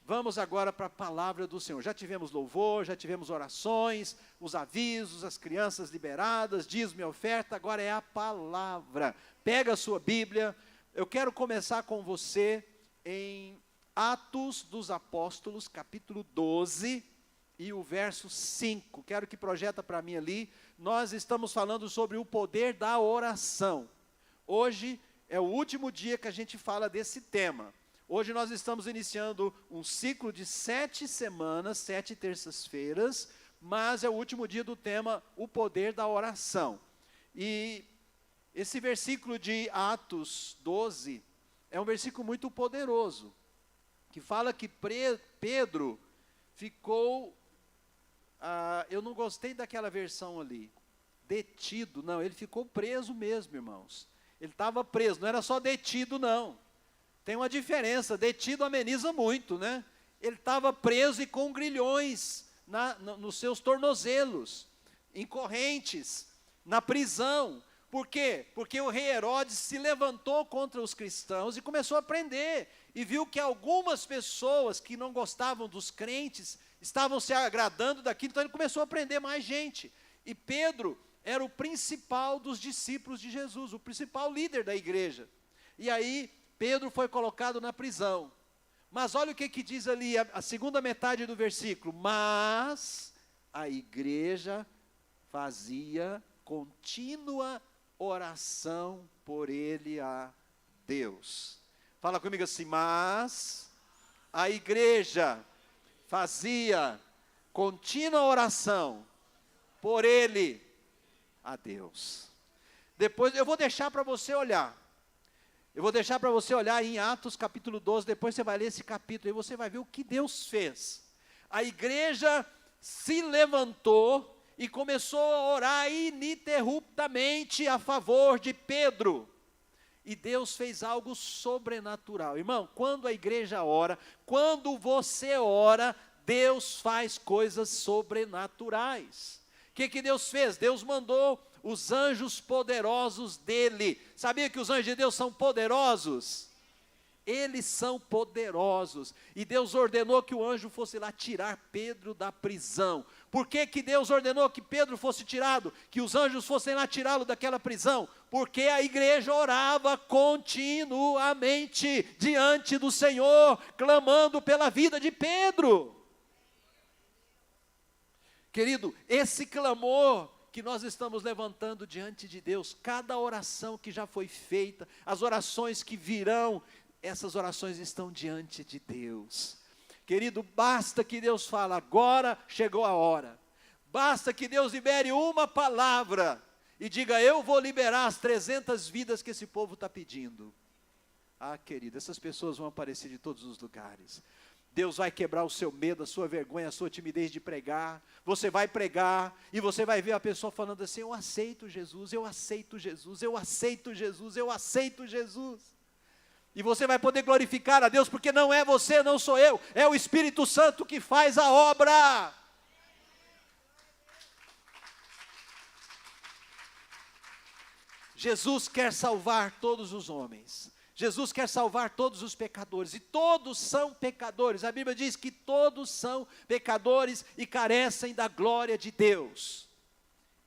Vamos agora para a palavra do Senhor. Já tivemos louvor, já tivemos orações, os avisos, as crianças liberadas, dízimo e oferta, agora é a palavra. Pega a sua Bíblia, eu quero começar com você em Atos dos Apóstolos, capítulo 12 e o verso 5. Quero que projeta para mim ali. Nós estamos falando sobre o poder da oração. Hoje é o último dia que a gente fala desse tema. Hoje nós estamos iniciando um ciclo de 7 semanas, 7 terças-feiras, mas é o último dia do tema, o poder da oração. E esse versículo de Atos 12 é um versículo muito poderoso, que fala que Pedro ficou, eu não gostei daquela versão ali, detido, não, ele ficou preso mesmo, irmãos. Ele estava preso, não era só detido, não. Tem uma diferença, detido ameniza muito, né? Ele estava preso e com grilhões nos seus tornozelos, em correntes, na prisão. Por quê? Porque o rei Herodes se levantou contra os cristãos e começou a prender. E viu que algumas pessoas que não gostavam dos crentes estavam se agradando daquilo, então ele começou a prender mais gente. E Pedro era o principal dos discípulos de Jesus, o principal líder da igreja. E aí Pedro foi colocado na prisão. Mas olha o que diz ali, a segunda metade do versículo. Mas a igreja fazia contínua oração por ele a Deus. Fala comigo assim, mas a igreja fazia contínua oração por ele a Deus. Depois eu vou deixar para você olhar. Eu vou deixar para você olhar em Atos capítulo 12, depois você vai ler esse capítulo e você vai ver o que Deus fez. A igreja se levantou e começou a orar ininterruptamente a favor de Pedro. E Deus fez algo sobrenatural. Irmão, quando a igreja ora, quando você ora, Deus faz coisas sobrenaturais. O que Deus fez? Deus mandou os anjos poderosos dele. Sabia que os anjos de Deus são poderosos? Eles são poderosos. E Deus ordenou que o anjo fosse lá tirar Pedro da prisão. Por que Deus ordenou que Pedro fosse tirado? Que os anjos fossem lá tirá-lo daquela prisão? Porque a igreja orava continuamente diante do Senhor, clamando pela vida de Pedro. Querido, esse clamor que nós estamos levantando diante de Deus, cada oração que já foi feita, as orações que virão, essas orações estão diante de Deus. Querido, basta que Deus fale, agora chegou a hora. Basta que Deus libere uma palavra e diga, eu vou liberar as 300 vidas que esse povo está pedindo. Ah, querido, essas pessoas vão aparecer de todos os lugares. Deus vai quebrar o seu medo, a sua vergonha, a sua timidez de pregar. Você vai pregar e você vai ver a pessoa falando assim, eu aceito Jesus, eu aceito Jesus, eu aceito Jesus, eu aceito Jesus. E você vai poder glorificar a Deus, porque não é você, não sou eu, é o Espírito Santo que faz a obra. Jesus quer salvar todos os homens. Jesus quer salvar todos os pecadores, e todos são pecadores. A Bíblia diz que todos são pecadores e carecem da glória de Deus.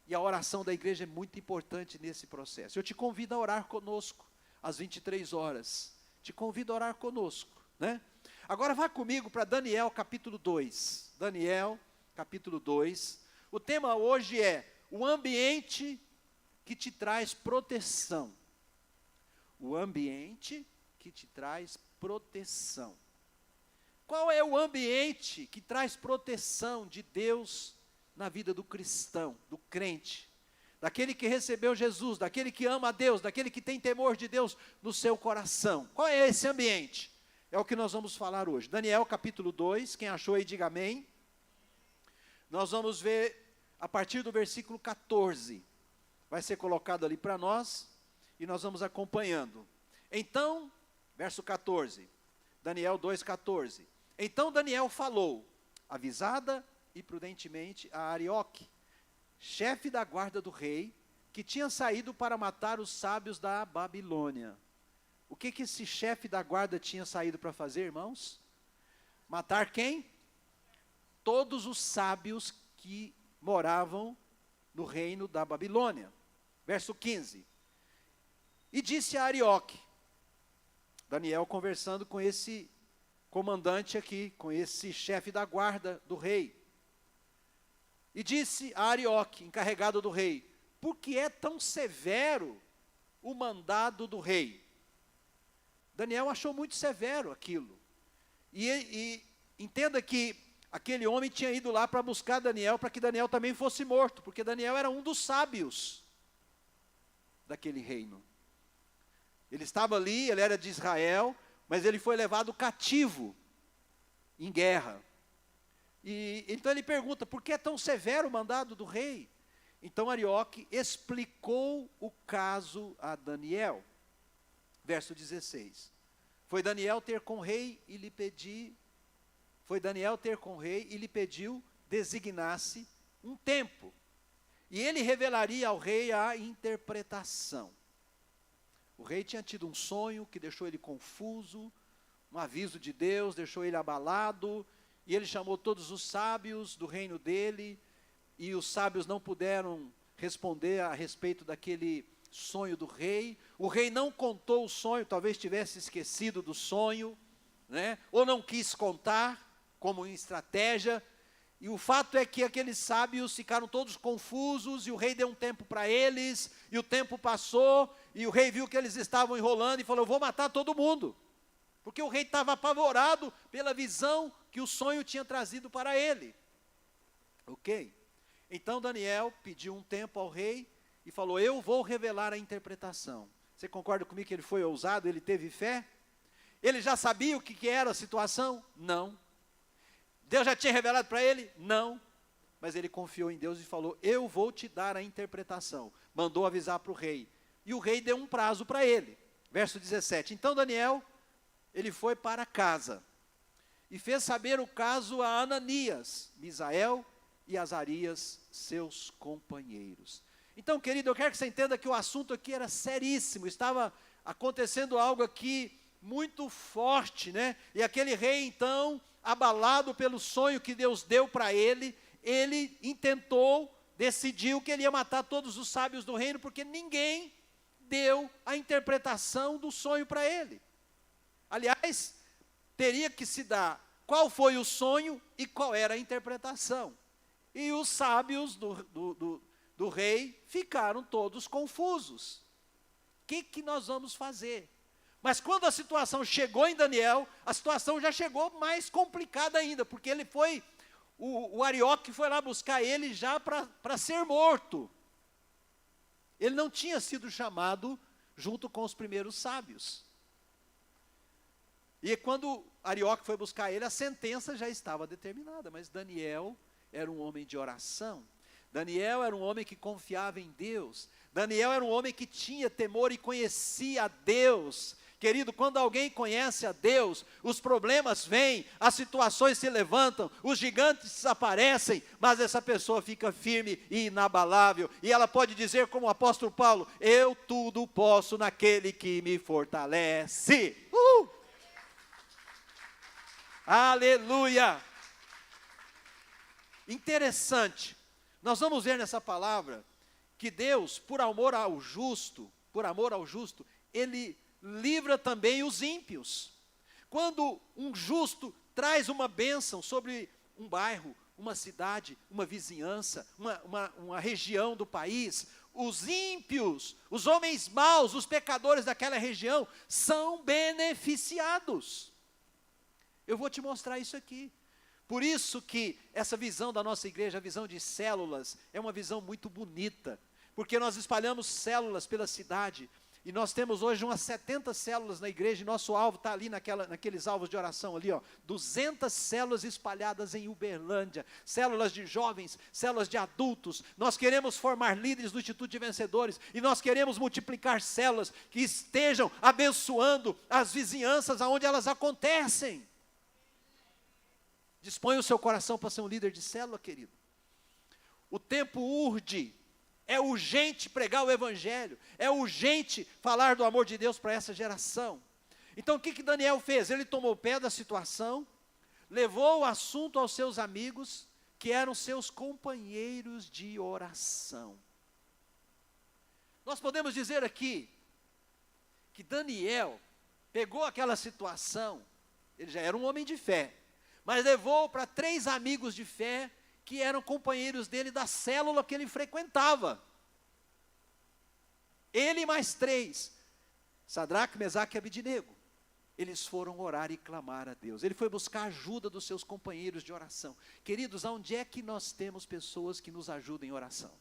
E a oração da igreja é muito importante nesse processo. Eu te convido a orar conosco, às 23 horas. Te convido a orar conosco, né? Agora vá comigo para Daniel capítulo 2. Daniel capítulo 2. O tema hoje é o ambiente que te traz proteção. O ambiente que te traz proteção. Qual é o ambiente que traz proteção de Deus na vida do cristão, do crente? Daquele que recebeu Jesus, daquele que ama a Deus, daquele que tem temor de Deus no seu coração. Qual é esse ambiente? É o que nós vamos falar hoje. Daniel capítulo 2, quem achou aí diga amém. Nós vamos ver a partir do versículo 14. Vai ser colocado ali para nós. E nós vamos acompanhando. Então, verso 14, Daniel 2,14. Então Daniel falou, avisada e prudentemente, a Arioque, chefe da guarda do rei, que tinha saído para matar os sábios da Babilônia. O que esse chefe da guarda tinha saído para fazer, irmãos? Matar quem? Todos os sábios que moravam no reino da Babilônia. Verso 15. E disse a Arioque, Daniel conversando com esse comandante aqui, com esse chefe da guarda do rei. E disse a Arioque, encarregado do rei, por que é tão severo o mandado do rei? Daniel achou muito severo aquilo. E entenda que aquele homem tinha ido lá para buscar Daniel, para que Daniel também fosse morto, porque Daniel era um dos sábios daquele reino. Ele estava ali, ele era de Israel, mas ele foi levado cativo em guerra. E então ele pergunta, por que é tão severo o mandado do rei? Então Arioque explicou o caso a Daniel. Verso 16. Foi Daniel ter com o rei e lhe pediu designasse um tempo. E ele revelaria ao rei a interpretação. O rei tinha tido um sonho que deixou ele confuso, um aviso de Deus, deixou ele abalado, e ele chamou todos os sábios do reino dele, e os sábios não puderam responder a respeito daquele sonho do rei. O rei não contou o sonho, talvez tivesse esquecido do sonho, né? Ou não quis contar como estratégia. E o fato é que aqueles sábios ficaram todos confusos, e o rei deu um tempo para eles, e o tempo passou, e o rei viu que eles estavam enrolando, e falou, eu vou matar todo mundo. Porque o rei estava apavorado pela visão que o sonho tinha trazido para ele. Ok? Então Daniel pediu um tempo ao rei, e falou, eu vou revelar a interpretação. Você concorda comigo que ele foi ousado, ele teve fé? Ele já sabia o que era a situação? Não. Deus já tinha revelado para ele? Não. Mas ele confiou em Deus e falou, eu vou te dar a interpretação. Mandou avisar para o rei. E o rei deu um prazo para ele. Verso 17. Então Daniel, ele foi para casa. E fez saber o caso a Ananias, Misael e Azarias, seus companheiros. Então, querido, eu quero que você entenda que o assunto aqui era seríssimo. Estava acontecendo algo aqui muito forte, né? E aquele rei, então, abalado pelo sonho que Deus deu para ele intentou, decidiu que ele ia matar todos os sábios do reino, porque ninguém deu a interpretação do sonho para ele. Aliás, teria que se dar qual foi o sonho e qual era a interpretação. E os sábios do rei ficaram todos confusos. O que nós vamos fazer? Mas quando a situação chegou em Daniel, a situação já chegou mais complicada ainda, porque ele foi, o Arioque foi lá buscar ele já para ser morto. Ele não tinha sido chamado junto com os primeiros sábios. E quando Arioque foi buscar ele, a sentença já estava determinada, mas Daniel era um homem de oração. Daniel era um homem que confiava em Deus. Daniel era um homem que tinha temor e conhecia a Deus. Querido, quando alguém conhece a Deus, os problemas vêm, as situações se levantam, os gigantes desaparecem, mas essa pessoa fica firme e inabalável. E ela pode dizer como o apóstolo Paulo, eu tudo posso naquele que me fortalece. Aleluia! Interessante, nós vamos ver nessa palavra que Deus, por amor ao justo, Ele livra também os ímpios. Quando um justo traz uma bênção sobre um bairro, uma cidade, uma vizinhança, uma região do país, os ímpios, os homens maus, os pecadores daquela região, são beneficiados. Eu vou te mostrar isso aqui. Por isso que essa visão da nossa igreja, a visão de células, é uma visão muito bonita, porque nós espalhamos células pela cidade, e nós temos hoje umas 70 células na igreja, e nosso alvo está ali naqueles alvos de oração ali, 200 células espalhadas em Uberlândia, células de jovens, células de adultos. Nós queremos formar líderes do Instituto de Vencedores, e nós queremos multiplicar células que estejam abençoando as vizinhanças aonde elas acontecem. Disponha o seu coração para ser um líder de célula, querido. O tempo urge. É urgente pregar o evangelho. É urgente falar do amor de Deus para essa geração. Então o que Daniel fez? Ele tomou pé da situação. levou o assunto aos seus amigos, que eram seus companheiros de oração. Nós podemos dizer aqui, que Daniel pegou aquela situação, ele já era um homem de fé, mas levou para 3 amigos de fé, que eram companheiros dele da célula que ele frequentava. Ele mais 3, Sadraque, Mesaque e Abidnego. Eles foram orar e clamar a Deus. Ele foi buscar ajuda dos seus companheiros de oração. Queridos, aonde é que nós temos pessoas que nos ajudam em oração?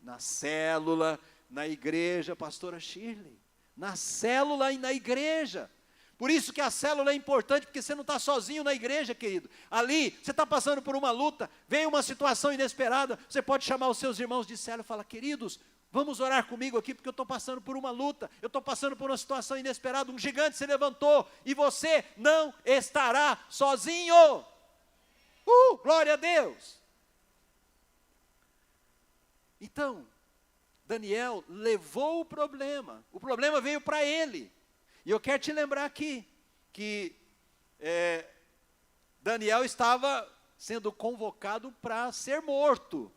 Na célula, na igreja, pastora Shirley. Na célula e na igreja. Por isso que a célula é importante, porque você não está sozinho na igreja, querido. Ali, você está passando por uma luta, veio uma situação inesperada, você pode chamar os seus irmãos de célula e falar, queridos, vamos orar comigo aqui, porque eu estou passando por uma luta, eu estou passando por uma situação inesperada, um gigante se levantou, e você não estará sozinho. Glória a Deus! Então, Daniel levou o problema veio para ele. E eu quero te lembrar aqui, que Daniel estava sendo convocado para ser morto,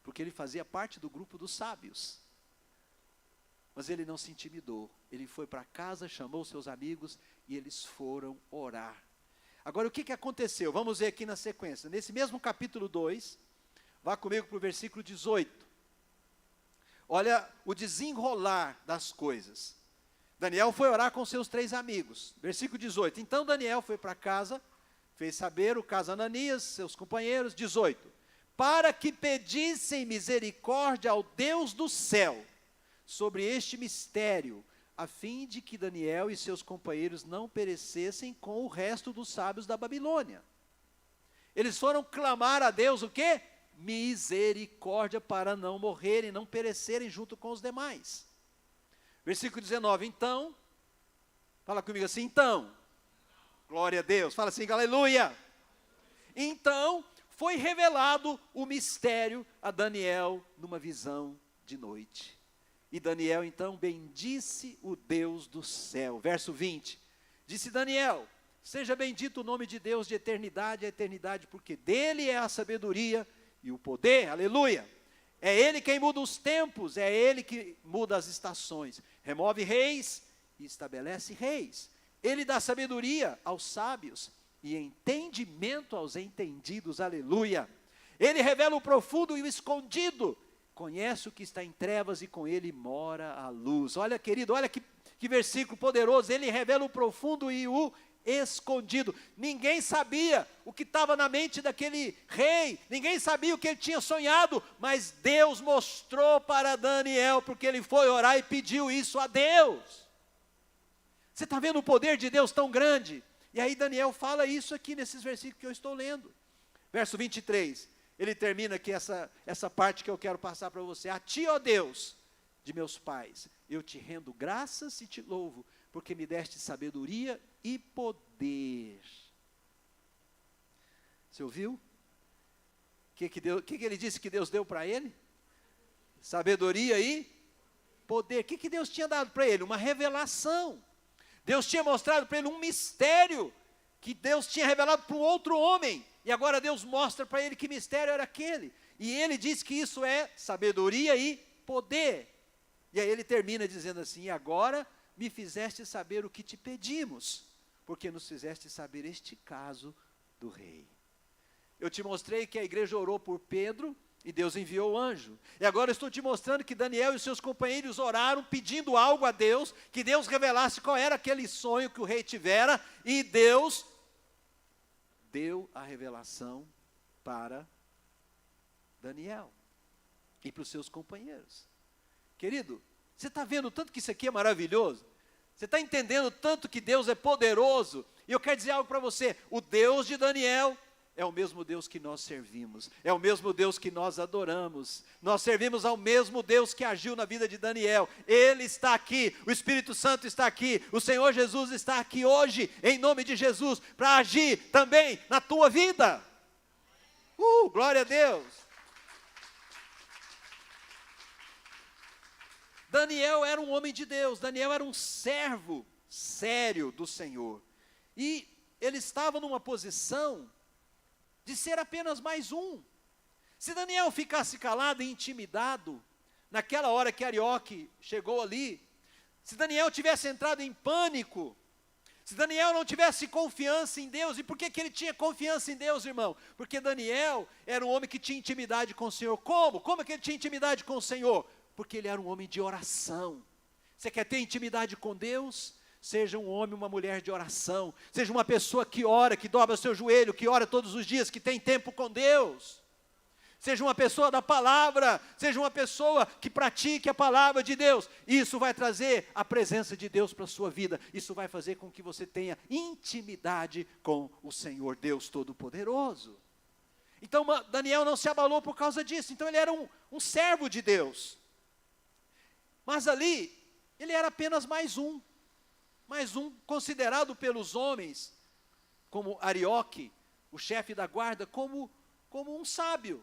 porque ele fazia parte do grupo dos sábios. Mas ele não se intimidou, ele foi para casa, chamou seus amigos, e eles foram orar. Agora, o que aconteceu? Vamos ver aqui na sequência, nesse mesmo capítulo 2, vá comigo para o versículo 18. Olha o desenrolar das coisas. Daniel foi orar com seus 3 amigos. Versículo 18. Então Daniel foi para casa, fez saber o caso a Ananias, seus companheiros. 18. Para que pedissem misericórdia ao Deus do céu sobre este mistério, a fim de que Daniel e seus companheiros não perecessem com o resto dos sábios da Babilônia. Eles foram clamar a Deus o quê? Misericórdia, para não morrerem, não perecerem junto com os demais. Versículo 19, então, fala comigo assim, então, glória a Deus, fala assim, aleluia. Então, foi revelado o mistério a Daniel numa visão de noite. E Daniel então bendisse o Deus do céu. Verso 20, disse Daniel, seja bendito o nome de Deus de eternidade a eternidade, porque dele é a sabedoria e o poder, aleluia. É Ele quem muda os tempos, é Ele que muda as estações, remove reis e estabelece reis. Ele dá sabedoria aos sábios e entendimento aos entendidos, aleluia. Ele revela o profundo e o escondido, conhece o que está em trevas e com Ele mora a luz. Olha, querido, olha que versículo poderoso. Ele revela o profundo e o escondido. Ninguém sabia o que estava na mente daquele rei, ninguém sabia o que ele tinha sonhado, mas Deus mostrou para Daniel, porque ele foi orar e pediu isso a Deus. Você está vendo o poder de Deus tão grande? E aí Daniel fala isso aqui nesses versículos que eu estou lendo. Verso 23, ele termina aqui essa parte que eu quero passar para você. A ti, ó Deus, de meus pais, eu te rendo graças e te louvo, porque me deste sabedoria e poder. Você ouviu? O que ele disse que Deus deu para ele? Sabedoria e poder. O que Deus tinha dado para ele? Uma revelação. Deus tinha mostrado para ele um mistério, que Deus tinha revelado para um outro homem, e agora Deus mostra para ele que mistério era aquele, e ele diz que isso é sabedoria e poder. E aí ele termina dizendo assim, e agora me fizeste saber o que te pedimos, porque nos fizeste saber este caso do rei. Eu te mostrei que a igreja orou por Pedro, e Deus enviou o anjo. E agora eu estou te mostrando que Daniel e seus companheiros oraram pedindo algo a Deus, que Deus revelasse qual era aquele sonho que o rei tivera, e Deus deu a revelação para Daniel e para os seus companheiros. Querido, você está vendo tanto que isso aqui é maravilhoso? Você está entendendo tanto que Deus é poderoso? E eu quero dizer algo para você, o Deus de Daniel é o mesmo Deus que nós servimos, é o mesmo Deus que nós adoramos. Nós servimos ao mesmo Deus que agiu na vida de Daniel. Ele está aqui, o Espírito Santo está aqui, o Senhor Jesus está aqui hoje, em nome de Jesus, para agir também na tua vida. Glória a Deus. Daniel era um homem de Deus, Daniel era um servo sério do Senhor. E ele estava numa posição de ser apenas mais um. Se Daniel ficasse calado e intimidado, naquela hora que Arioque chegou ali, se Daniel tivesse entrado em pânico, se Daniel não tivesse confiança em Deus, e por que ele tinha confiança em Deus, irmão? Porque Daniel era um homem que tinha intimidade com o Senhor. Como? Como é que ele tinha intimidade com o Senhor? Porque ele era um homem de oração. Você quer ter intimidade com Deus? Seja um homem, uma mulher de oração. Seja uma pessoa que ora, que dobra o seu joelho, que ora todos os dias, que tem tempo com Deus. Seja uma pessoa da palavra, seja uma pessoa que pratique a palavra de Deus. Isso vai trazer a presença de Deus para a sua vida. Isso vai fazer com que você tenha intimidade com o Senhor Deus Todo-Poderoso. Então Daniel não se abalou por causa disso. Então ele era um servo de Deus. Mas ali, ele era apenas mais um considerado pelos homens, como Arioque, o chefe da guarda, como um sábio.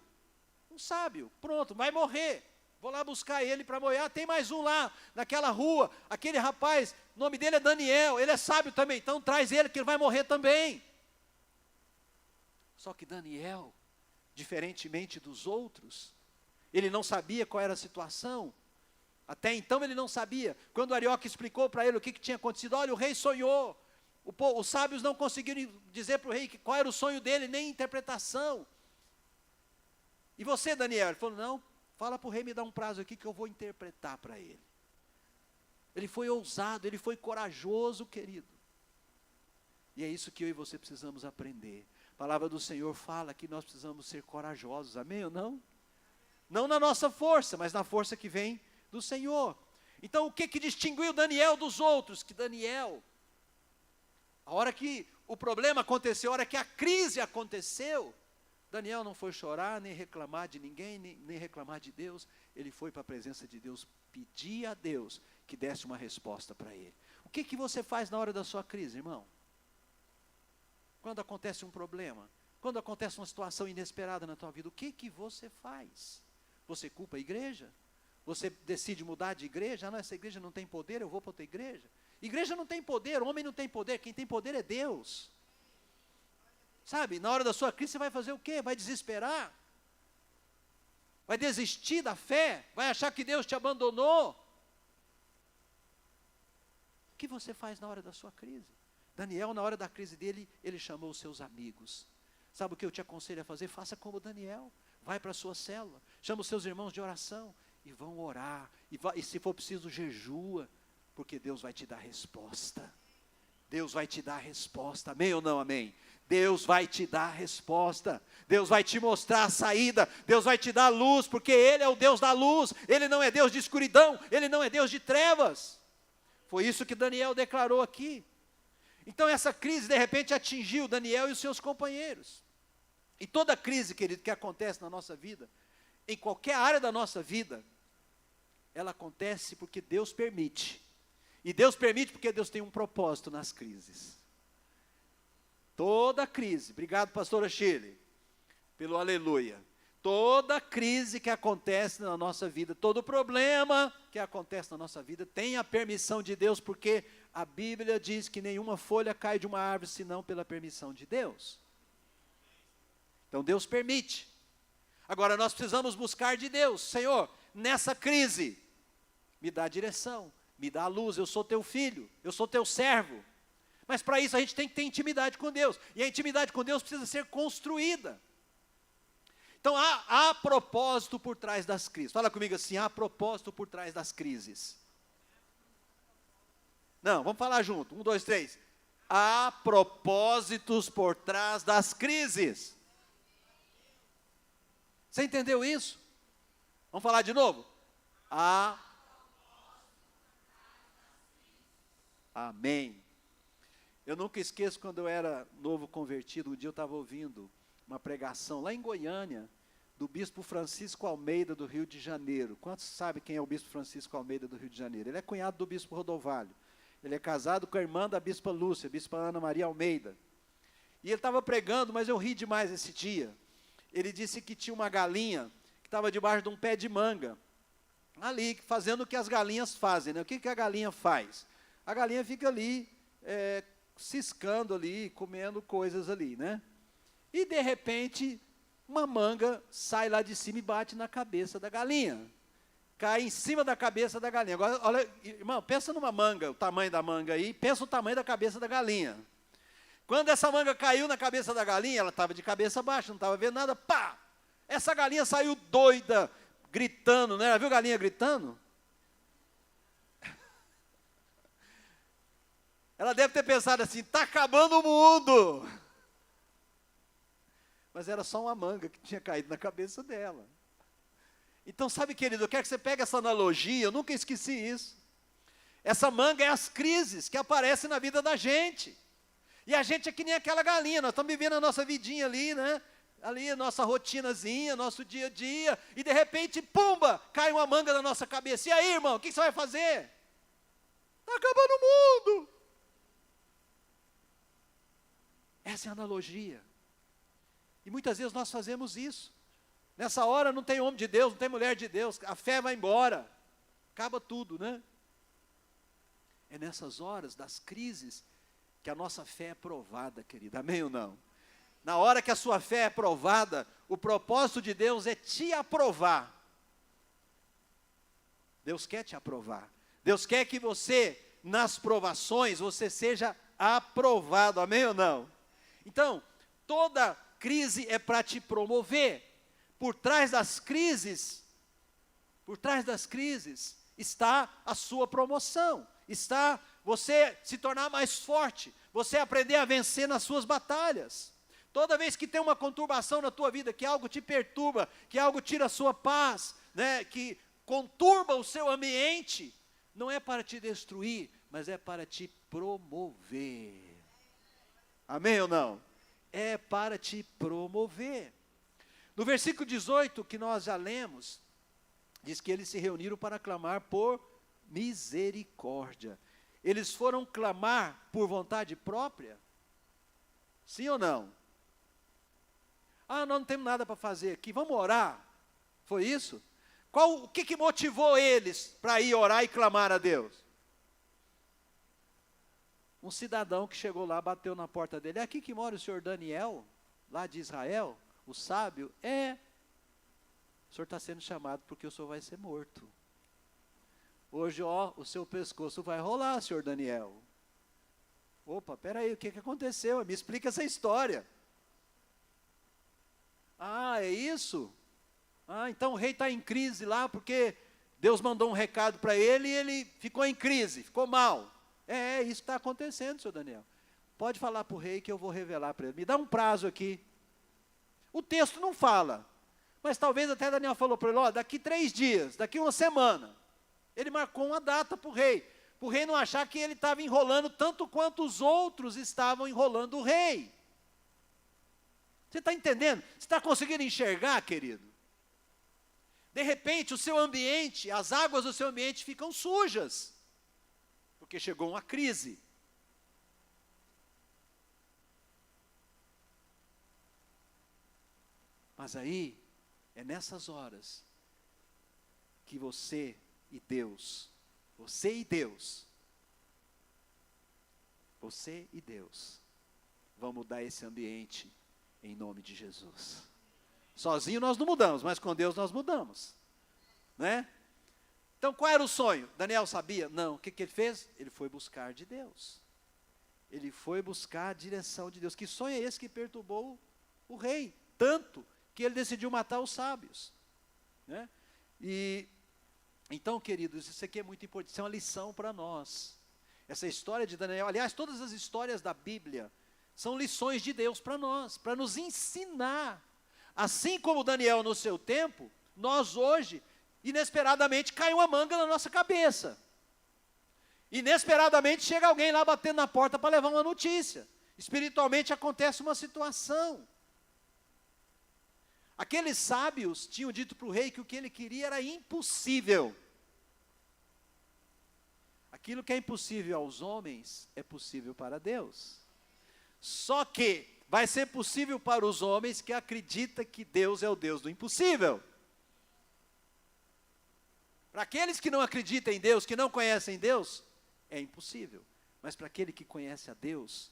Um sábio, pronto, vai morrer. Vou lá buscar ele para morrer. Ah, tem mais um lá, naquela rua. Aquele rapaz, o nome dele é Daniel, ele é sábio também, então traz ele que ele vai morrer também. Só que Daniel, diferentemente dos outros, ele não sabia qual era a situação. Até então ele não sabia. Quando Arioque explicou para ele o que tinha acontecido, olha, o rei sonhou. Os sábios não conseguiram dizer para o rei qual era o sonho dele, nem interpretação. E você, Daniel? Ele falou, não, fala para o rei me dar um prazo aqui que eu vou interpretar para ele. Ele foi ousado, ele foi corajoso, querido. E é isso que eu e você precisamos aprender. A palavra do Senhor fala que nós precisamos ser corajosos, amém ou não? Não na nossa força, mas na força que vem do Senhor. Então o que distinguiu Daniel dos outros? Que Daniel, a hora que o problema aconteceu, a hora que a crise aconteceu, Daniel não foi chorar, nem reclamar de ninguém, nem reclamar de Deus. Ele foi para a presença de Deus, pedir a Deus que desse uma resposta para ele. O que você faz na hora da sua crise, irmão? Quando acontece um problema, quando acontece uma situação inesperada na tua vida, o que você faz? Você culpa a igreja? Você decide mudar de igreja? Ah, não, essa igreja não tem poder, eu vou para outra igreja. Igreja não tem poder, homem não tem poder, quem tem poder é Deus. Sabe, na hora da sua crise você vai fazer o quê? Vai desesperar? Vai desistir da fé? Vai achar que Deus te abandonou? O que você faz na hora da sua crise? Daniel, na hora da crise dele, ele chamou os seus amigos. Sabe o que eu te aconselho a fazer? Faça como Daniel. Vai para a sua célula, chama os seus irmãos de oração e vão orar. E se for preciso, jejua, porque Deus vai te dar resposta. Deus vai te dar resposta, amém ou não amém? Deus vai te dar a resposta, Deus vai te mostrar a saída, Deus vai te dar luz, porque Ele é o Deus da luz, Ele não é Deus de escuridão, Ele não é Deus de trevas. Foi isso que Daniel declarou aqui. Então essa crise de repente atingiu Daniel e os seus companheiros. E toda crise, querido, que acontece na nossa vida, em qualquer área da nossa vida, ela acontece porque Deus permite. E Deus permite porque Deus tem um propósito nas crises. Toda crise, obrigado pastora Shirley, pelo aleluia. Toda crise que acontece na nossa vida, todo problema que acontece na nossa vida, tem a permissão de Deus, porque a Bíblia diz que nenhuma folha cai de uma árvore, senão pela permissão de Deus. Então Deus permite. Agora nós precisamos buscar de Deus, Senhor, nessa crise, me dá direção, me dá a luz, eu sou teu filho, eu sou teu servo. Mas para isso a gente tem que ter intimidade com Deus. E a intimidade com Deus precisa ser construída. Então há propósito por trás das crises. Fala comigo assim, há propósito por trás das crises. Não, vamos falar junto. 1, 2, 3. Há propósitos por trás das crises. Você entendeu isso? Vamos falar de novo? Há. Amém. Eu nunca esqueço quando eu era novo convertido, um dia eu estava ouvindo uma pregação lá em Goiânia, do bispo Francisco Almeida do Rio de Janeiro. Quantos sabem quem é o bispo Francisco Almeida do Rio de Janeiro? Ele é cunhado do bispo Rodovalho. Ele é casado com a irmã da bispa Lúcia, a bispa Ana Maria Almeida. E ele estava pregando, mas eu ri demais esse dia. Ele disse que tinha uma galinha que estava debaixo de um pé de manga, ali, fazendo o que as galinhas fazem, né? O que a galinha faz? A galinha fica ali, ciscando ali, comendo coisas ali, né? E de repente, uma manga sai lá de cima e bate na cabeça da galinha. Cai em cima da cabeça da galinha. Agora, olha, irmão, pensa numa manga, o tamanho da manga aí, pensa o tamanho da cabeça da galinha. Quando essa manga caiu na cabeça da galinha, ela estava de cabeça baixa, não estava vendo nada, pá! Essa galinha saiu doida, gritando, né? Já viu galinha gritando? Ela deve ter pensado assim, está acabando o mundo. Mas era só uma manga que tinha caído na cabeça dela. Então, sabe, querido, eu quero que você pegue essa analogia, eu nunca esqueci isso. Essa manga é as crises que aparecem na vida da gente. E a gente é que nem aquela galinha, nós estamos vivendo a nossa vidinha ali, né? Ali a nossa rotinazinha, nosso dia a dia, e de repente, pumba, cai uma manga na nossa cabeça. E aí, irmão, o que você vai fazer? Está acabando o mundo. Essa é a analogia. E muitas vezes nós fazemos isso. Nessa hora não tem homem de Deus, não tem mulher de Deus, a fé vai embora, acaba tudo, né? É nessas horas das crises que a nossa fé é provada, querida, amém ou não? Na hora que a sua fé é provada, o propósito de Deus é te aprovar. Deus quer te aprovar. Deus quer que você, nas provações, você seja aprovado, amém ou não? Então, toda crise é para te promover. Por trás das crises está a sua promoção, está você se tornar mais forte, você aprender a vencer nas suas batalhas. Toda vez que tem uma conturbação na tua vida, que algo te perturba, que algo tira a sua paz, né, que conturba o seu ambiente, não é para te destruir, mas é para te promover. Amém ou não? É para te promover. No versículo 18, que nós já lemos, diz que eles se reuniram para clamar por misericórdia. Eles foram clamar por vontade própria? Sim ou não? Ah, nós não temos nada para fazer aqui, vamos orar. Foi isso? O que motivou eles para ir orar e clamar a Deus? Um cidadão que chegou lá, bateu na porta dele. É aqui que mora o senhor Daniel, lá de Israel, o sábio? É. O senhor está sendo chamado porque o senhor vai ser morto. Hoje, ó, o seu pescoço vai rolar, senhor Daniel. Opa, peraí, o que aconteceu? Me explica essa história. Ah, é isso? Ah, então o rei está em crise lá, porque Deus mandou um recado para ele e ele ficou em crise, ficou mal. É isso que está acontecendo, senhor Daniel. Pode falar para o rei que eu vou revelar para ele. Me dá um prazo aqui. O texto não fala, mas talvez até Daniel falou para ele, ó, daqui 3 dias, daqui uma semana. Ele marcou uma data para o rei não achar que ele estava enrolando tanto quanto os outros estavam enrolando o rei. Você está entendendo? Você está conseguindo enxergar, querido? De repente, o seu ambiente, as águas do seu ambiente ficam sujas, porque chegou uma crise. Mas aí, é nessas horas que você e Deus vão mudar esse ambiente em nome de Jesus. Sozinho nós não mudamos, mas com Deus nós mudamos, né? Então qual era o sonho? Daniel sabia? Não. O que ele fez? Ele foi buscar de Deus. Ele foi buscar a direção de Deus. Que sonho é esse que perturbou o rei? Tanto que ele decidiu matar os sábios, né? E então, queridos, isso aqui é muito importante, isso é uma lição para nós. Essa história de Daniel, aliás, todas as histórias da Bíblia são lições de Deus para nós, para nos ensinar. Assim como Daniel no seu tempo, nós hoje, inesperadamente, cai uma manga na nossa cabeça. Inesperadamente chega alguém lá batendo na porta para levar uma notícia. Espiritualmente acontece uma situação. Aqueles sábios tinham dito para o rei que o que ele queria era impossível. Aquilo que é impossível aos homens é possível para Deus. Só que vai ser possível para os homens que acreditam que Deus é o Deus do impossível. Para aqueles que não acreditam em Deus, que não conhecem Deus, é impossível. Mas para aquele que conhece a Deus,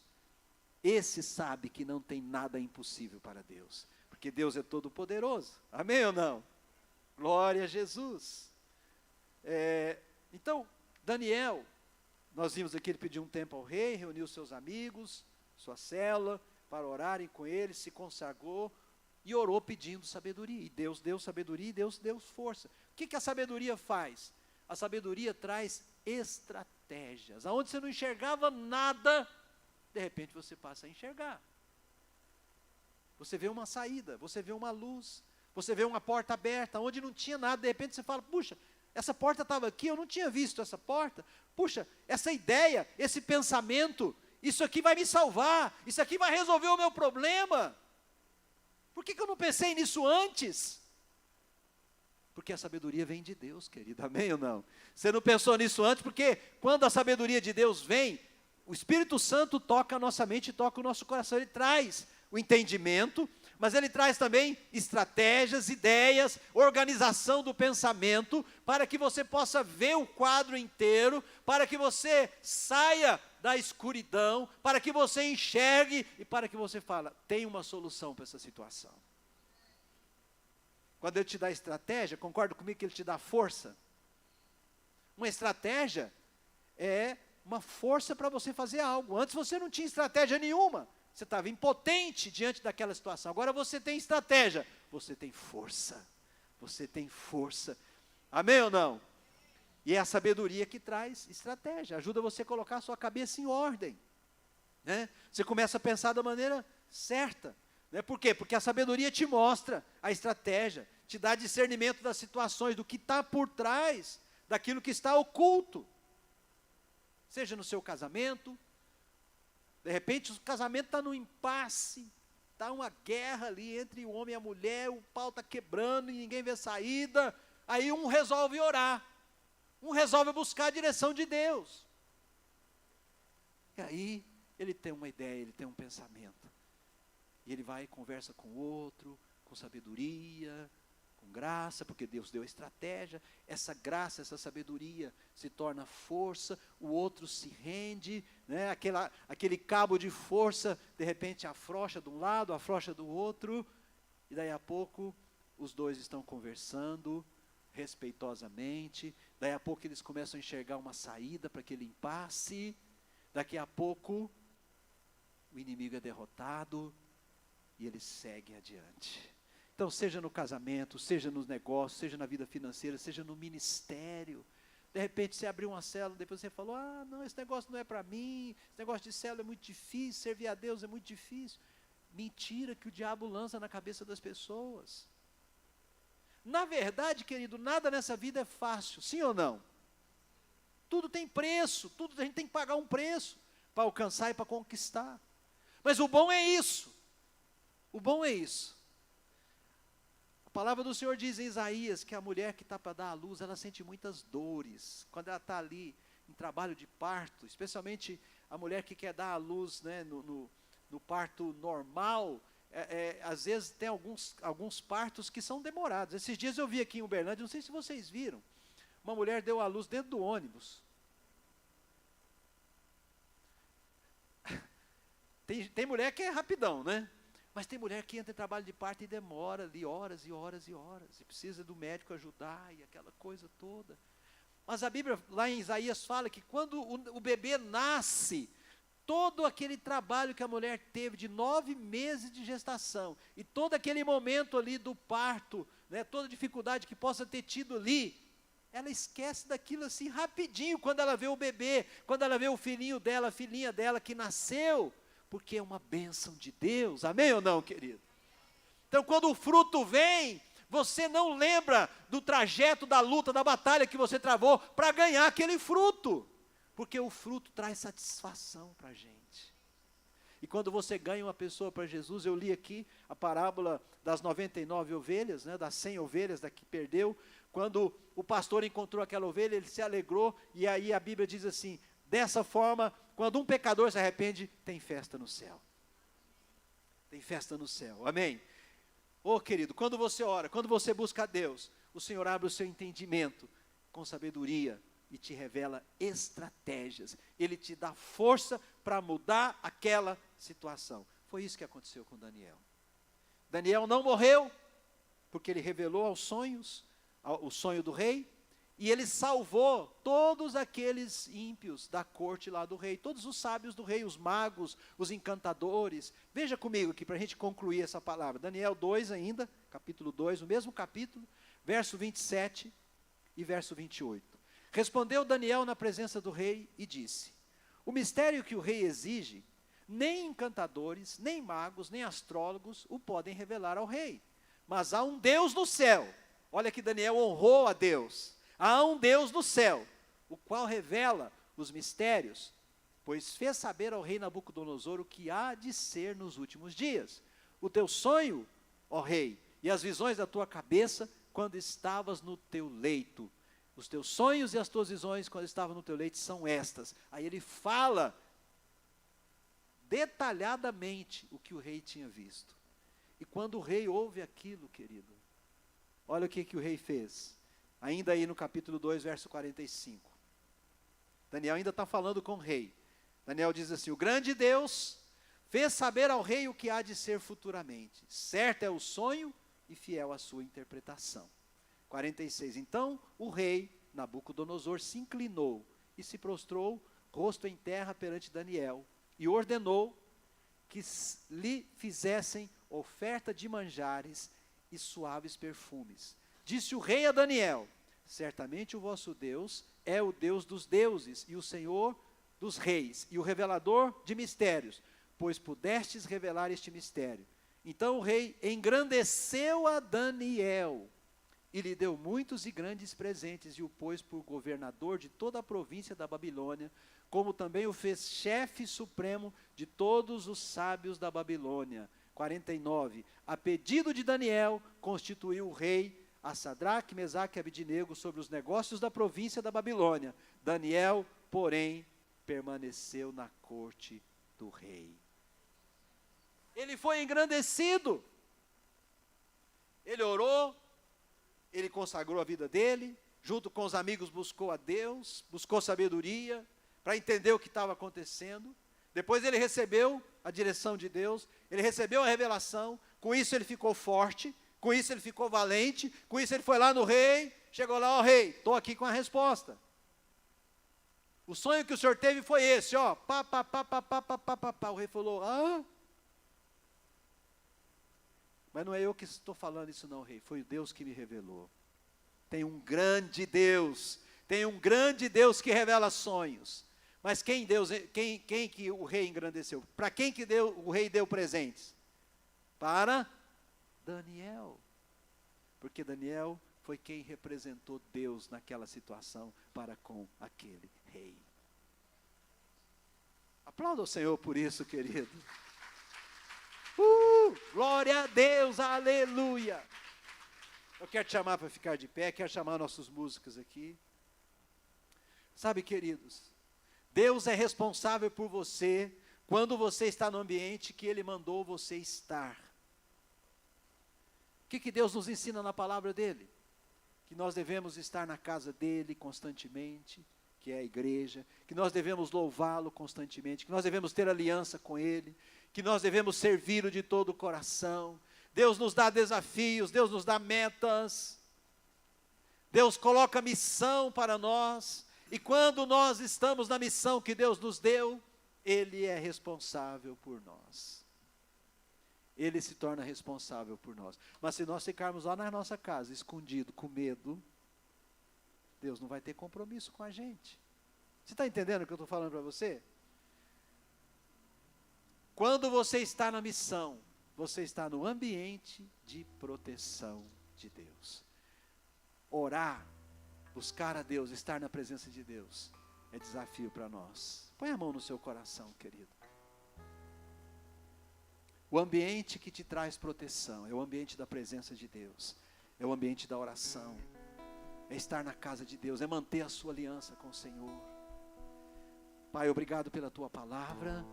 esse sabe que não tem nada impossível para Deus, porque Deus é todo poderoso, amém ou não? Glória a Jesus. Então, Daniel, nós vimos aqui, ele pediu um tempo ao rei, reuniu seus amigos, sua célula, para orarem com ele, se consagrou, e orou pedindo sabedoria, e Deus deu sabedoria, e Deus deu força. O que a sabedoria faz? A sabedoria traz estratégias, aonde você não enxergava nada, de repente você passa a enxergar. Você vê uma saída, você vê uma luz, você vê uma porta aberta, onde não tinha nada, de repente você fala, puxa, essa porta estava aqui, eu não tinha visto essa porta, puxa, essa ideia, esse pensamento, isso aqui vai me salvar, isso aqui vai resolver o meu problema. Por que eu não pensei nisso antes? Porque a sabedoria vem de Deus, querido, amém ou não? Você não pensou nisso antes, porque quando a sabedoria de Deus vem, o Espírito Santo toca a nossa mente, toca o nosso coração, ele traz o entendimento, mas ele traz também estratégias, ideias, organização do pensamento, para que você possa ver o quadro inteiro, para que você saia da escuridão, para que você enxergue e para que você fale, tem uma solução para essa situação. Quando ele te dá estratégia, concorda comigo que ele te dá força? Uma estratégia é uma força para você fazer algo. Antes você não tinha estratégia nenhuma. Você estava impotente diante daquela situação. Agora você tem estratégia. Você tem força. Você tem força. Amém ou não? E é a sabedoria que traz estratégia. Ajuda você a colocar a sua cabeça em ordem. Né? Você começa a pensar da maneira certa. Né? Por quê? Porque a sabedoria te mostra a estratégia. Te dá discernimento das situações, do que está por trás, daquilo que está oculto. Seja no seu casamento, de repente o casamento está no impasse, está uma guerra ali entre o homem e a mulher, o pau está quebrando e ninguém vê saída, aí um resolve orar, um resolve buscar a direção de Deus, e aí ele tem uma ideia, ele tem um pensamento, e ele vai e conversa com o outro, com sabedoria, com graça, porque Deus deu a estratégia, essa graça, essa sabedoria se torna força, o outro se rende, né? Aquele cabo de força, de repente afrouxa de um lado, afrouxa do outro, e daí a pouco os dois estão conversando respeitosamente, daí a pouco eles começam a enxergar uma saída para aquele impasse, daqui a pouco o inimigo é derrotado e eles seguem adiante. Então, seja no casamento, seja nos negócios, seja na vida financeira, seja no ministério. De repente, você abriu uma célula, depois você falou, não, esse negócio não é para mim, esse negócio de célula é muito difícil, servir a Deus é muito difícil. Mentira que o diabo lança na cabeça das pessoas. Na verdade, querido, nada nessa vida é fácil, sim ou não? Tudo tem preço, tudo a gente tem que pagar um preço para alcançar e para conquistar. Mas o bom é isso, o bom é isso. A palavra do Senhor diz em Isaías que a mulher que está para dar à luz, ela sente muitas dores, quando ela está ali em trabalho de parto, especialmente a mulher que quer dar à luz, né, no parto normal, às vezes tem alguns partos que são demorados. Esses dias eu vi aqui em Uberlândia, não sei se vocês viram, uma mulher deu à luz dentro do ônibus. Tem mulher que é rapidão, né? Mas tem mulher que entra em trabalho de parto e demora ali horas e horas e horas, e precisa do médico ajudar e aquela coisa toda. Mas a Bíblia lá em Isaías fala que quando o bebê nasce, todo aquele trabalho que a mulher teve de 9 meses de gestação, e todo aquele momento ali do parto, né, toda dificuldade que possa ter tido ali, ela esquece daquilo assim rapidinho, quando ela vê o bebê, quando ela vê o filhinho dela, a filhinha dela que nasceu, porque é uma bênção de Deus, amém ou não, querido? Então, quando o fruto vem, você não lembra do trajeto, da luta, da batalha que você travou para ganhar aquele fruto, porque o fruto traz satisfação para a gente. E quando você ganha uma pessoa para Jesus, eu li aqui a parábola das 99 ovelhas, né, das 100 ovelhas da que perdeu, quando o pastor encontrou aquela ovelha, ele se alegrou, e aí a Bíblia diz assim, dessa forma, quando um pecador se arrepende, tem festa no céu. Tem festa no céu, amém? Querido, quando você ora, quando você busca a Deus, o Senhor abre o seu entendimento com sabedoria e te revela estratégias. Ele te dá força para mudar aquela situação. Foi isso que aconteceu com Daniel. Daniel não morreu, porque ele revelou aos sonhos, o sonho do rei, e ele salvou todos aqueles ímpios da corte lá do rei, todos os sábios do rei, os magos, os encantadores. Veja comigo aqui, para a gente concluir essa palavra. Daniel 2 ainda, capítulo 2, o mesmo capítulo, verso 27 e verso 28. Respondeu Daniel na presença do rei e disse: o mistério que o rei exige, nem encantadores, nem magos, nem astrólogos o podem revelar ao rei. Mas há um Deus no céu. Olha que Daniel honrou a Deus. Há um Deus no céu, o qual revela os mistérios, pois fez saber ao rei Nabucodonosor o que há de ser nos últimos dias. O teu sonho, ó rei, e as visões da tua cabeça, quando estavas no teu leito. Os teus sonhos e as tuas visões, quando estavam no teu leito, são estas. Aí ele fala detalhadamente o que o rei tinha visto. E quando o rei ouve aquilo, querido, olha o que o rei fez. Ainda aí no capítulo 2, verso 45. Daniel ainda está falando com o rei. Daniel diz assim: o grande Deus fez saber ao rei o que há de ser futuramente. Certo é o sonho e fiel a sua interpretação. 46. Então o rei Nabucodonosor se inclinou e se prostrou, rosto em terra perante Daniel, e ordenou que lhe fizessem oferta de manjares e suaves perfumes. Disse o rei a Daniel: certamente o vosso Deus é o Deus dos deuses e o Senhor dos reis e o revelador de mistérios, pois pudestes revelar este mistério. Então o rei engrandeceu a Daniel e lhe deu muitos e grandes presentes e o pôs por governador de toda a província da Babilônia, como também o fez chefe supremo de todos os sábios da Babilônia. 49. A pedido de Daniel, constituiu o rei a Sadraque, Mesaque e Abidnego sobre os negócios da província da Babilônia. Daniel, porém, permaneceu na corte do rei. Ele foi engrandecido. Ele orou, ele consagrou a vida dele, junto com os amigos buscou a Deus, buscou sabedoria para entender o que estava acontecendo. Depois ele recebeu a direção de Deus, ele recebeu a revelação, com isso ele ficou forte, com isso ele ficou valente, com isso ele foi lá no rei, chegou lá: ó rei, estou aqui com a resposta. O sonho que o senhor teve foi esse, ó, pá. O rei falou: ah? Mas não é eu que estou falando isso não, rei, foi Deus que me revelou. Tem um grande Deus que revela sonhos. Mas quem que o rei engrandeceu? Para quem que o rei deu presentes? Para Daniel. Porque Daniel foi quem representou Deus naquela situação para com aquele rei. Aplauda o Senhor por isso, querido. Glória a Deus, aleluia. Eu quero te chamar para ficar de pé, quero chamar nossos músicos aqui. Sabe, queridos, Deus é responsável por você quando você está no ambiente que Ele mandou você estar. O que Deus nos ensina na palavra dEle? Que nós devemos estar na casa dEle constantemente, que é a igreja, que nós devemos louvá-lo constantemente, que nós devemos ter aliança com Ele, que nós devemos servi-lo de todo o coração. Deus nos dá desafios, Deus nos dá metas, Deus coloca missão para nós, e quando nós estamos na missão que Deus nos deu, Ele é responsável por nós. Ele se torna responsável por nós. Mas se nós ficarmos lá na nossa casa, escondido, com medo, Deus não vai ter compromisso com a gente. Você está entendendo o que eu estou falando para você? Quando você está na missão, você está no ambiente de proteção de Deus. Orar, buscar a Deus, estar na presença de Deus, é desafio para nós. Põe a mão no seu coração, querido. O ambiente que te traz proteção é o ambiente da presença de Deus, é o ambiente da oração, é estar na casa de Deus, é manter a sua aliança com o Senhor. Pai, obrigado pela tua palavra,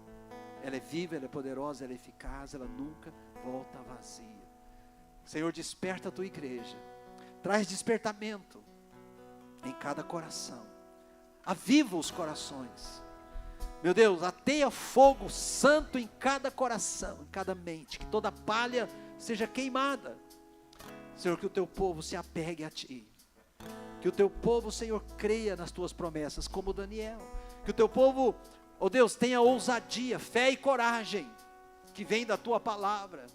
ela é viva, ela é poderosa, ela é eficaz, ela nunca volta vazia. Senhor, desperta a tua igreja, traz despertamento em cada coração, Aviva os corações. Meu Deus, ateia fogo santo em cada coração, em cada mente, que toda palha seja queimada. Senhor, que o teu povo se apegue a ti. Que o teu povo, Senhor, creia nas tuas promessas, como Daniel. Que o teu povo, ó Deus, tenha ousadia, fé e coragem, que vem da tua palavra,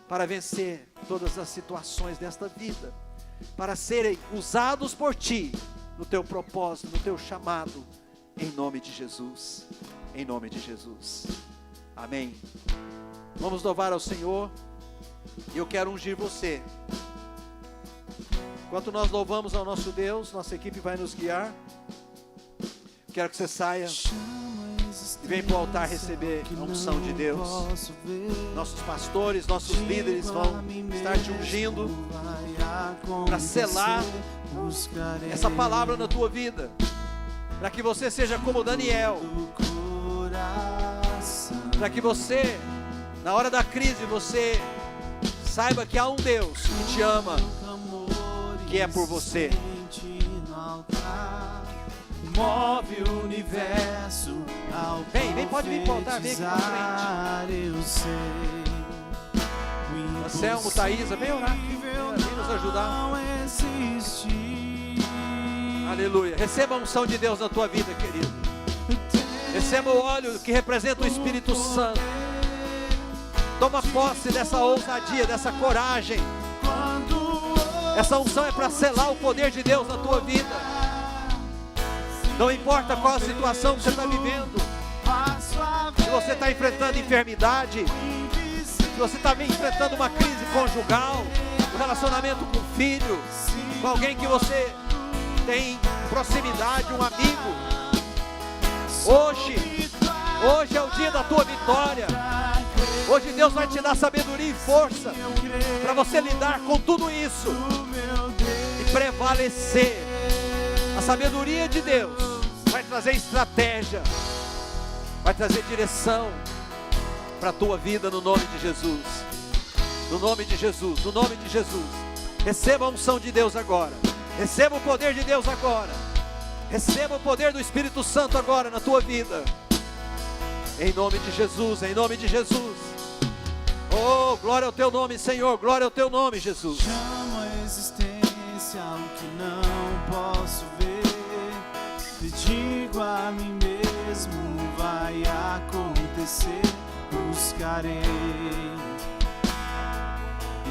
para vencer todas as situações desta vida, para serem usados por ti, no teu propósito, no teu chamado, em nome de Jesus, em nome de Jesus, amém. Vamos louvar ao Senhor, e eu quero ungir você. Enquanto nós louvamos ao nosso Deus, nossa equipe vai nos guiar. Quero que você saia e venha para o altar receber a unção de Deus. Nossos pastores, nossos líderes vão estar te ungindo para selar essa palavra na tua vida, para que você seja como Daniel, para que você, na hora da crise, você saiba que há um Deus que te ama, que é por você. Move o universo ao Vem, pode vir para o altar, vem aqui para frente. Anselmo, Thaísa, vem orar aqui, vem nos ajudar. Aleluia. Receba a unção de Deus na tua vida, querido. Receba o óleo que representa o Espírito Santo. Toma posse dessa ousadia, dessa coragem. Essa unção é para selar o poder de Deus na tua vida. Não importa qual a situação que você está vivendo, se você está enfrentando enfermidade, se você está enfrentando uma crise conjugal, um relacionamento com o filho, com alguém que você tem proximidade, um amigo, hoje é o dia da tua vitória. Hoje Deus vai te dar sabedoria e força para você lidar com tudo isso e prevalecer. A sabedoria de Deus vai trazer estratégia, vai trazer direção para a tua vida no nome de Jesus. No nome de Jesus, no nome de Jesus. Receba a unção de Deus agora. Receba o poder de Deus agora. Receba o poder do Espírito Santo agora na tua vida. Em nome de Jesus, em nome de Jesus. Oh, glória ao teu nome, Senhor, glória ao teu nome, Jesus. Chama a existência o que não posso ver. Te digo a mim mesmo, vai acontecer. Buscarei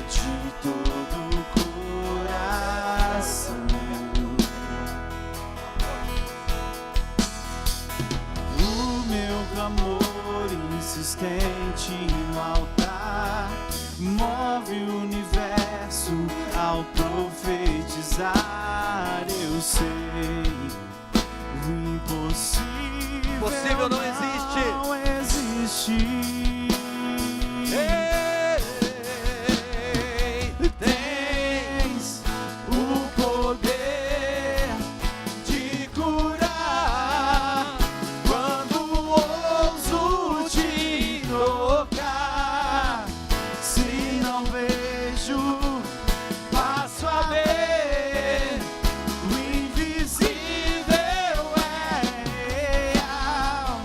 de todo o coração. O meu clamor insistente no altar move o universo ao profetizar. Eu sei, o impossível não existe. Não existe. Tens o poder de curar quando ouso te tocar. Se não vejo, passo a ver. O invisível é real.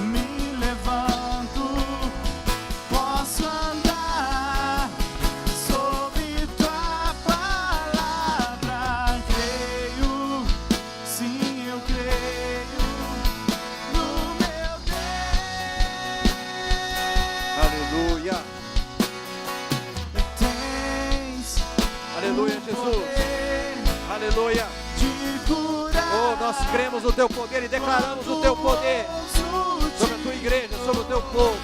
Me levanto, posso andar sobre tua palavra. Creio, sim, eu creio no meu Deus. Aleluia. Tens Aleluia, Jesus. Aleluia. de curar. Oh, nós cremos no teu poder e declaramos o teu poder sobre a tua igreja, sobre o teu povo.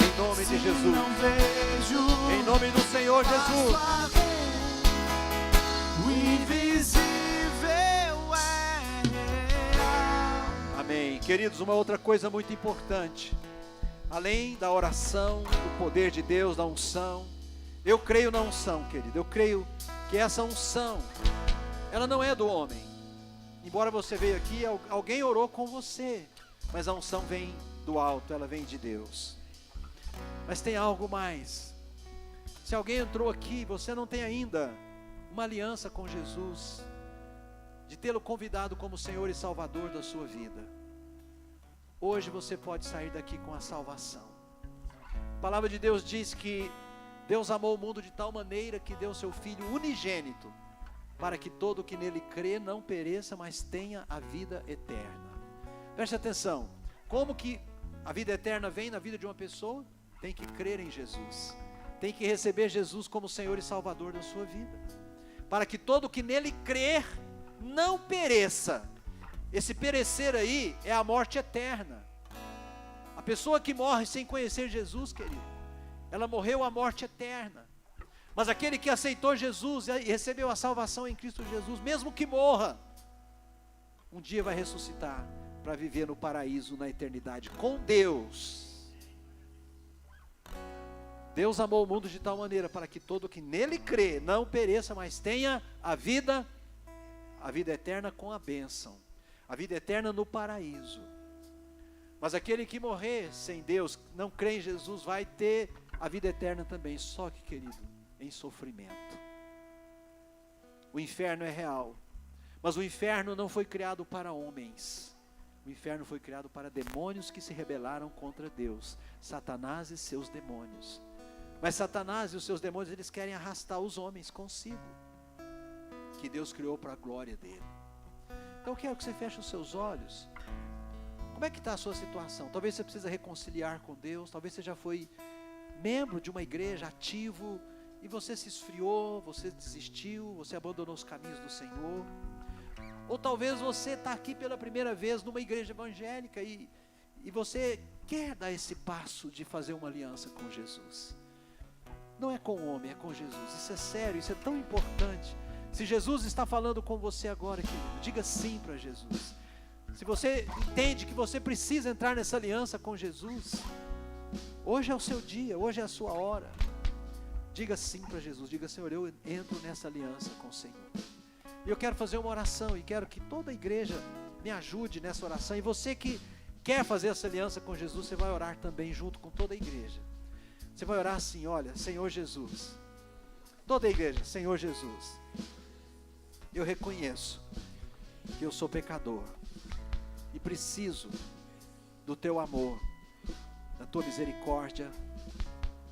Em nome de Jesus. Não vejo, Em nome do Senhor Jesus. o invisível é real. Amém. Queridos, uma outra coisa muito importante. Além da oração, do poder de Deus, da unção. Eu creio na unção, querido. Eu creio que essa unção, ela não é do homem. Embora você veio aqui, alguém orou com você. Mas a unção vem do alto, ela vem de Deus. Mas tem algo mais. Se alguém entrou aqui, você não tem ainda uma aliança com Jesus. de tê-lo convidado como Senhor e Salvador da sua vida, hoje você pode sair daqui com a salvação. A palavra de Deus diz que Deus amou o mundo de tal maneira que deu seu Filho unigênito, para que todo o que nele crê não pereça, mas tenha a vida eterna. Preste atenção, como que a vida eterna vem na vida de uma pessoa? Tem que crer em Jesus, tem que receber Jesus como Senhor e Salvador da sua vida, para que todo o que nele crer não pereça. Esse perecer aí é a morte eterna. A pessoa que morre sem conhecer Jesus, querido, ela morreu a morte eterna. Mas aquele que aceitou Jesus e recebeu a salvação em Cristo Jesus, mesmo que morra, um dia vai ressuscitar para viver no paraíso, na eternidade, com Deus. Deus amou o mundo de tal maneira para que todo que nele crê não pereça, mas tenha a vida eterna com a bênção, a vida eterna no paraíso. Mas aquele que morrer sem Deus, não crê em Jesus, vai ter a vida eterna também, só que, querido, em sofrimento. O inferno é real, mas o inferno não foi criado para homens. O inferno foi criado para demônios que se rebelaram contra Deus, Satanás e seus demônios. Mas Satanás e os seus demônios, eles querem arrastar os homens consigo, que Deus criou para a glória dele. Então eu quero que você feche os seus olhos. Como é que está a sua situação? Talvez você precisa reconciliar com Deus, talvez você já foi membro de uma igreja, ativo, e você se esfriou, você desistiu, você abandonou os caminhos do Senhor. Ou talvez você está aqui pela primeira vez numa igreja evangélica e você quer dar esse passo de fazer uma aliança com Jesus. Não é com o homem, é com Jesus. Isso é sério, isso é tão importante. Se Jesus está falando com você agora, querido, diga sim para Jesus. Se você entende que você precisa entrar nessa aliança com Jesus, hoje é o seu dia, hoje é a sua hora. Diga sim para Jesus, diga: Senhor, eu entro nessa aliança com o Senhor. E eu quero fazer uma oração e quero que toda a igreja me ajude nessa oração. E você que quer fazer essa aliança com Jesus, você vai orar também junto com toda a igreja. Você vai orar assim: olha, Senhor Jesus, toda a igreja, Senhor Jesus, eu reconheço que eu sou pecador e preciso do teu amor, da tua misericórdia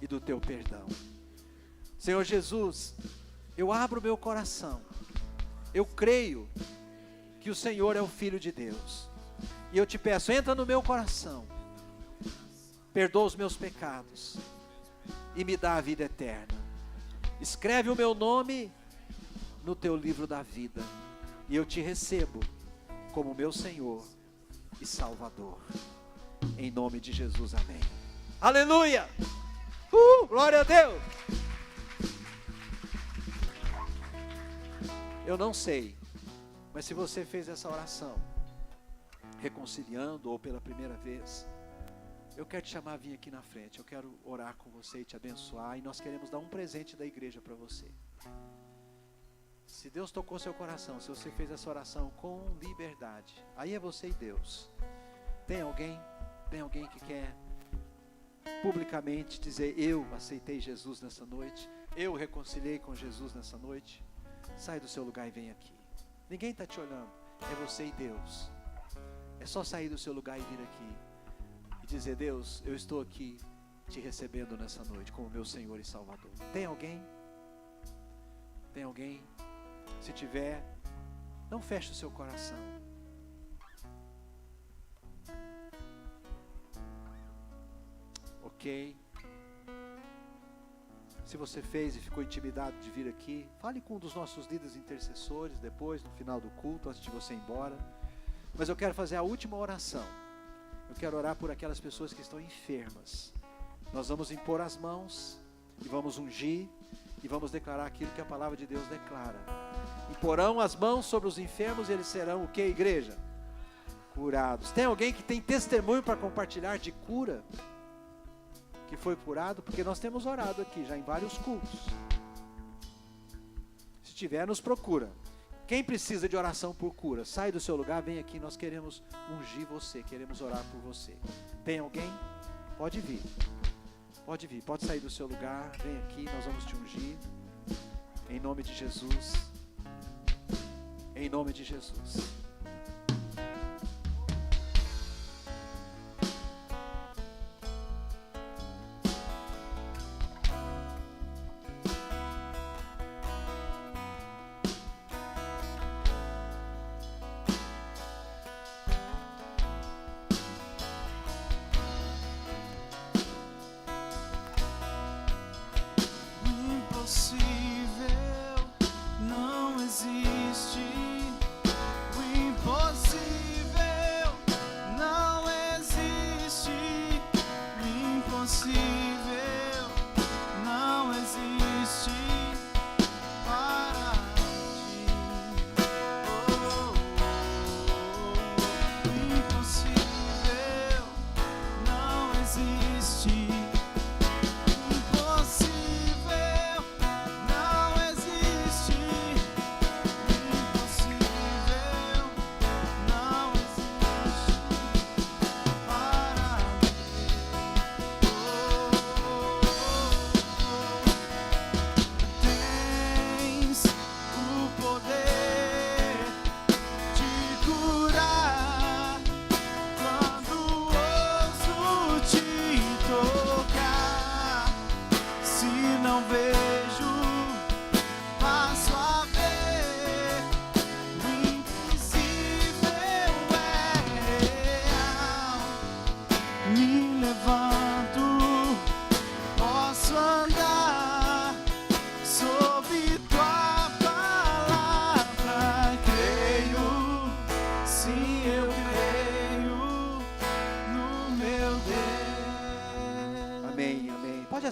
e do teu perdão. Senhor Jesus, eu abro meu coração, eu creio que o Senhor é o Filho de Deus, e eu te peço, entra no meu coração, perdoa os meus pecados e me dá a vida eterna. Escreve o meu nome no teu livro da vida, e eu te recebo como meu Senhor e Salvador, em nome de Jesus, amém. Aleluia! Glória a Deus! Eu não sei, mas se você fez essa oração, reconciliando ou pela primeira vez, eu quero te chamar a vir aqui na frente. Eu quero orar com você e te abençoar, e nós queremos dar um presente da igreja para você. Se Deus tocou seu coração, se você fez essa oração com liberdade, aí é você e Deus. Tem alguém que quer publicamente dizer: eu aceitei Jesus nessa noite, eu reconciliei com Jesus nessa noite? Sai do seu lugar e vem aqui. Ninguém está te olhando, é você e Deus. É só sair do seu lugar e vir aqui e dizer: Deus, eu estou aqui te recebendo nessa noite como meu Senhor e Salvador. Tem alguém? Tem alguém? Se tiver, não feche o seu coração. Ok? Se você fez e ficou intimidado de vir aqui, fale com um dos nossos líderes intercessores depois, no final do culto, antes de você ir embora. Mas eu quero fazer a última oração. Eu quero orar por aquelas pessoas que estão enfermas. Nós vamos impor as mãos e vamos ungir e vamos declarar aquilo que a palavra de Deus declara. Imporão as mãos sobre os enfermos e eles serão o que, igreja? Curados. Tem alguém que tem testemunho para compartilhar de cura? Que foi curado? Porque nós temos orado aqui já em vários cultos. Se tiver, nos procura. Quem precisa de oração por cura, sai do seu lugar, vem aqui, nós queremos ungir você, queremos orar por você. Tem alguém? Pode vir. Pode vir, pode sair do seu lugar, vem aqui, nós vamos te ungir. Em nome de Jesus. Em Em nome de Jesus.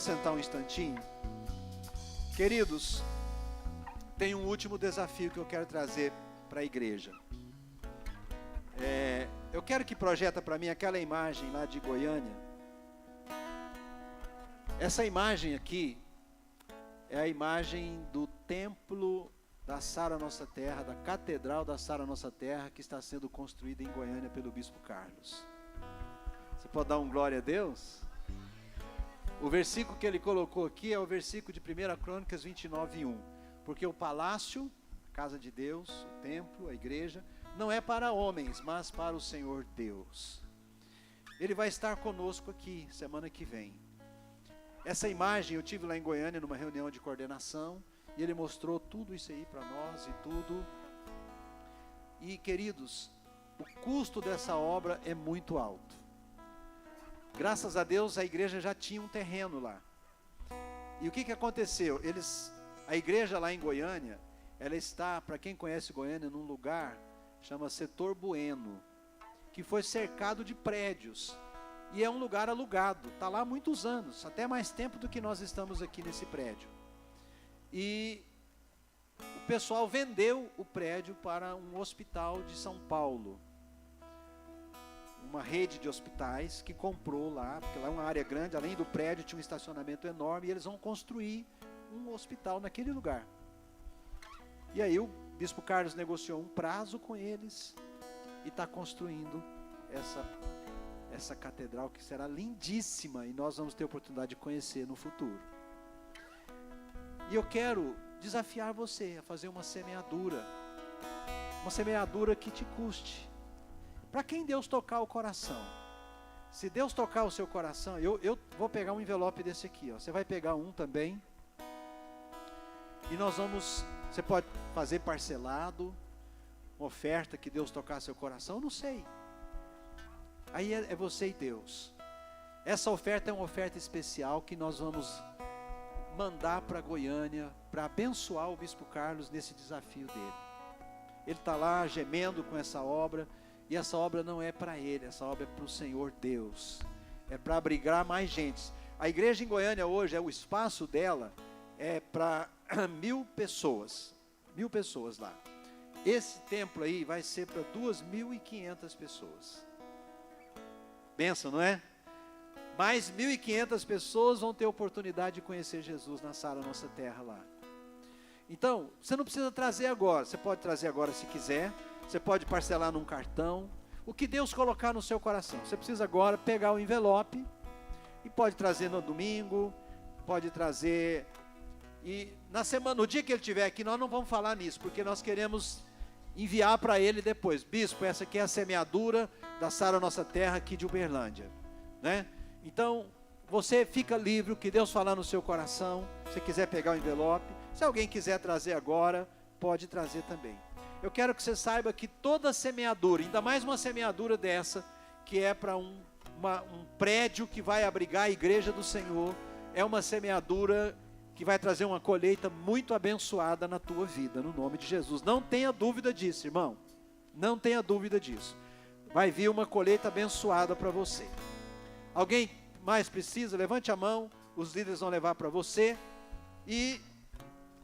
Sentar um instantinho. Queridos, tem um último desafio que eu quero trazer para a igreja. Eu quero que projeta para mim aquela imagem lá de Goiânia. Essa imagem aqui é a imagem do templo da Sara Nossa Terra, da Catedral da Sara Nossa Terra, que está sendo construída em Goiânia pelo Bispo Carlos. Você pode dar um glória a Deus? O versículo que ele colocou aqui é o versículo de 1 Crônicas 29:1. Porque o palácio, a casa de Deus, o templo, a igreja, não é para homens, mas para o Senhor Deus. Ele vai estar conosco aqui, semana que vem. Essa imagem eu tive lá em Goiânia, numa reunião de coordenação, e ele mostrou tudo isso aí para nós e tudo. E, queridos, o custo dessa obra é muito alto. Graças a Deus a igreja já tinha um terreno lá. E o que aconteceu? A igreja lá em Goiânia, ela está, para quem conhece Goiânia, num lugar, chama Setor Bueno, que foi cercado de prédios. E é um lugar alugado, está lá há muitos anos, até mais tempo do que nós estamos aqui nesse prédio. E o pessoal vendeu o prédio para um hospital de São Paulo. Uma rede de hospitais que comprou lá, porque lá é uma área grande, além do prédio tinha um estacionamento enorme, e eles vão construir um hospital naquele lugar. E aí o Bispo Carlos negociou um prazo com eles e está construindo essa catedral, que será lindíssima, e nós vamos ter a oportunidade de conhecer no futuro. E eu quero desafiar você a fazer uma semeadura que te custe. Para quem Deus tocar o coração. Se Deus tocar o seu coração, eu vou pegar um envelope desse aqui, ó. Você vai pegar um também. E você pode fazer parcelado, uma oferta que Deus tocar seu coração, eu não sei. Aí é você e Deus. Essa oferta é uma oferta especial que nós vamos mandar para Goiânia, para abençoar o Bispo Carlos nesse desafio dele. Ele está lá gemendo com essa obra. E essa obra não é para ele, essa obra é para o Senhor Deus. É para abrigar mais gente. A igreja em Goiânia hoje, o espaço dela é para 1.000 pessoas. 1.000 pessoas lá. Esse templo aí vai ser para 2.500 pessoas. Benção, não é? Mais 1.500 pessoas vão ter oportunidade de conhecer Jesus na Sara Nossa Terra lá. Então, você não precisa trazer agora. Você pode trazer agora se quiser. Você pode parcelar num cartão. O que Deus colocar no seu coração. Você precisa agora pegar o envelope. E pode trazer no domingo. Pode trazer. E na semana, no dia que ele estiver aqui, nós não vamos falar nisso. Porque nós queremos enviar para ele depois. Bispo, essa aqui é a semeadura da Sara Nossa Terra aqui de Uberlândia, né? Então, você fica livre, o que Deus falar no seu coração. Se você quiser pegar o envelope, se alguém quiser trazer agora, pode trazer também. Eu quero que você saiba que toda semeadura, ainda mais uma semeadura dessa, que é para um prédio que vai abrigar a igreja do Senhor, é uma semeadura que vai trazer uma colheita muito abençoada na tua vida, no nome de Jesus. Não tenha dúvida disso, irmão. Não tenha dúvida disso. Vai vir uma colheita abençoada para você. Alguém mais precisa? Levante a mão, os líderes vão levar para você. E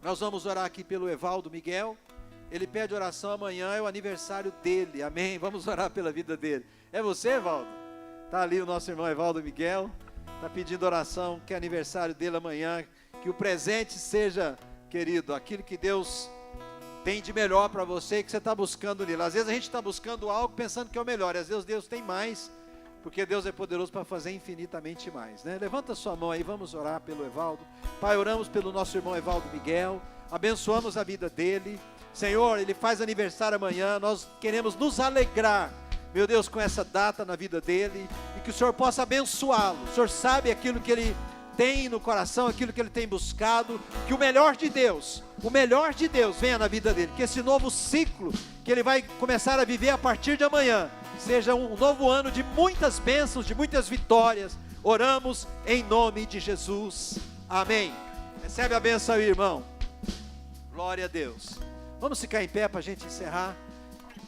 nós vamos orar aqui pelo Evaldo Miguel. Ele pede oração amanhã, é o aniversário dele, amém? Vamos orar pela vida dele. É você, Evaldo? Está ali o nosso irmão Evaldo Miguel, está pedindo oração, que é aniversário dele amanhã. Que o presente seja, querido, aquilo que Deus tem de melhor para você, que você está buscando nele. Às vezes a gente está buscando algo pensando que é o melhor, e às vezes Deus tem mais, porque Deus é poderoso para fazer infinitamente mais, né? Levanta sua mão aí, vamos orar pelo Evaldo. Pai, oramos pelo nosso irmão Evaldo Miguel, abençoamos a vida dele. Senhor, ele faz aniversário amanhã, nós queremos nos alegrar, meu Deus, com essa data na vida dele, e que o Senhor possa abençoá-lo. O Senhor sabe aquilo que ele tem no coração, aquilo que ele tem buscado, que o melhor de Deus venha na vida dele, que esse novo ciclo que ele vai começar a viver a partir de amanhã, seja um novo ano de muitas bênçãos, de muitas vitórias. Oramos em nome de Jesus, amém. Recebe a bênção aí, irmão. Glória a Deus. Vamos ficar em pé para a gente encerrar.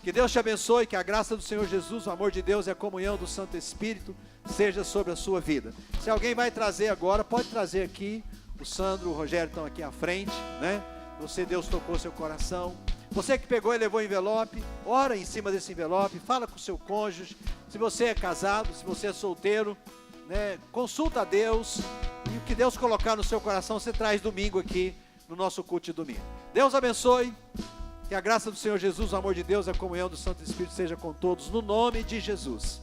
Que Deus te abençoe, que a graça do Senhor Jesus, o amor de Deus e a comunhão do Santo Espírito seja sobre a sua vida. Se alguém vai trazer agora, pode trazer aqui. O Sandro, o Rogério estão aqui à frente, né? Você, Deus tocou seu coração. Você que pegou e levou o envelope, ora em cima desse envelope, fala com o seu cônjuge. Se você é casado, se você é solteiro, né? Consulta a Deus, e o que Deus colocar no seu coração, você traz domingo aqui no nosso culto de domingo. Deus abençoe. Que a graça do Senhor Jesus, o amor de Deus, a comunhão do Santo Espírito seja com todos, no nome de Jesus.